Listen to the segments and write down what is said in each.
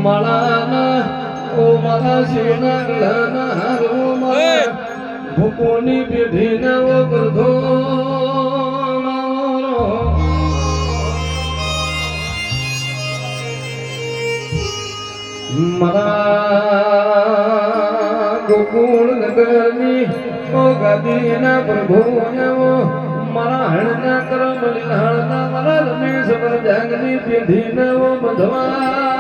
માળાના ઓ મારા શિવના ગળાના હારો મારા ભૂપોની પેઢીના ઓ ગર્ધો મારા ગોકુળ નગરની ઓ ગાદીના પ્રભુ મારા હણના કરમ લીલાળના મારા રમેશ જાગની પેઢીના ઓ બધવા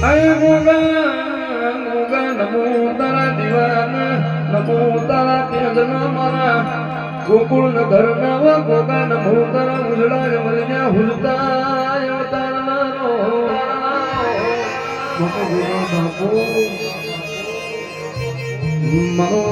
અરે ગોગા ગોગા નમો તારા દીવાના નમો તારા તેજના મારા ગોકુળ નગર ના ગોગા નમો તારા ઉજળા જમલ્યા હુલતા અવતારનારો મારો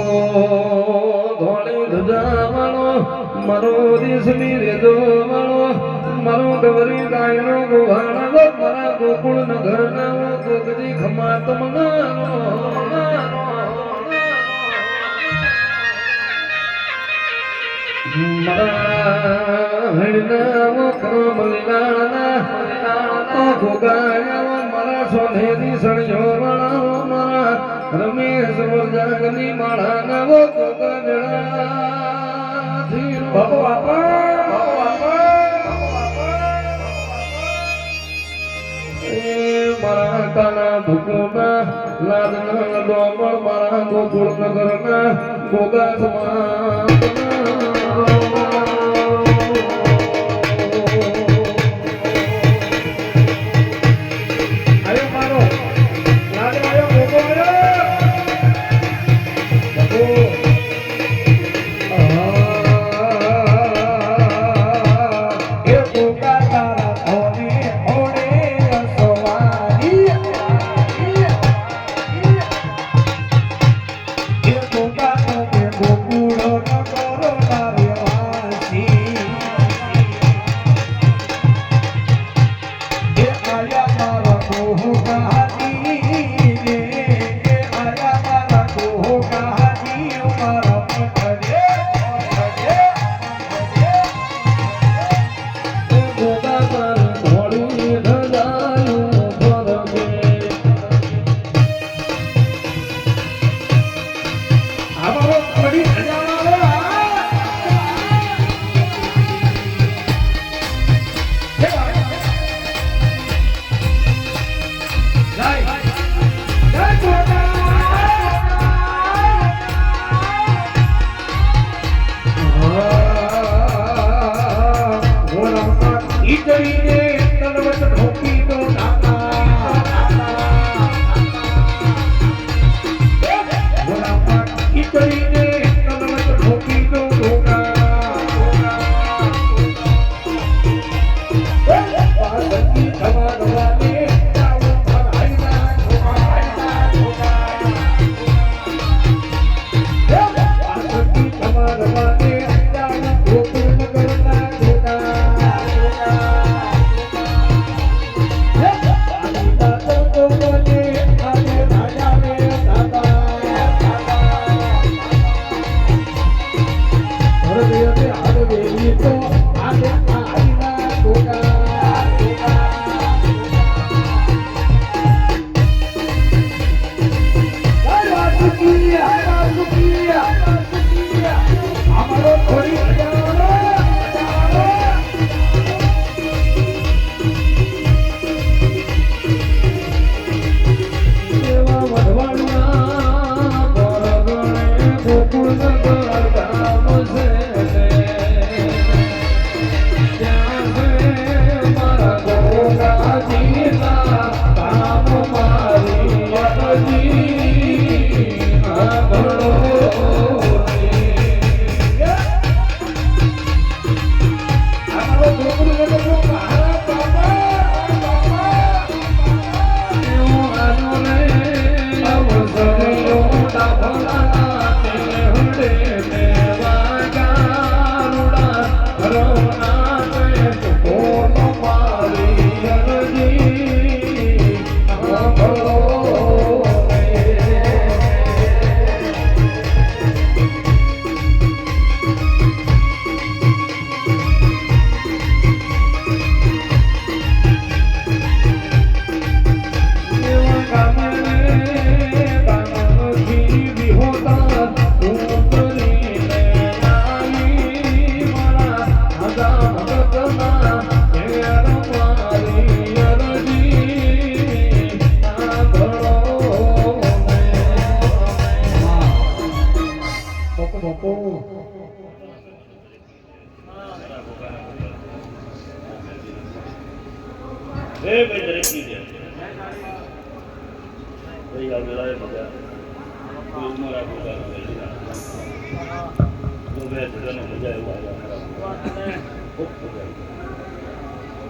ધોળી ધજા વાળો મારો રેશમી રેજો વાળો મારો ગવરી ગાયનો ગોવાળો મારા ગોકુળ નગર ના ગોગજી ખમા તમનારો મારા હણના કરમલાના ગોગાયા મારા સોનેરી સણજો વાળા મારા રમેશ જાગની માળાના ગોગા જણા મારા કાના ભૂકોના લાદના ડોમર મારા ગોકુળ નગરના ગોગા સમાન એ ભાઈ દરેકની છે ભાઈ આ વેળાએ બધા કોઈ ઉંમર આપો તારો ભાઈ તો બે જણાને મજા એવું આવે અમારા ખૂબ મજા આવી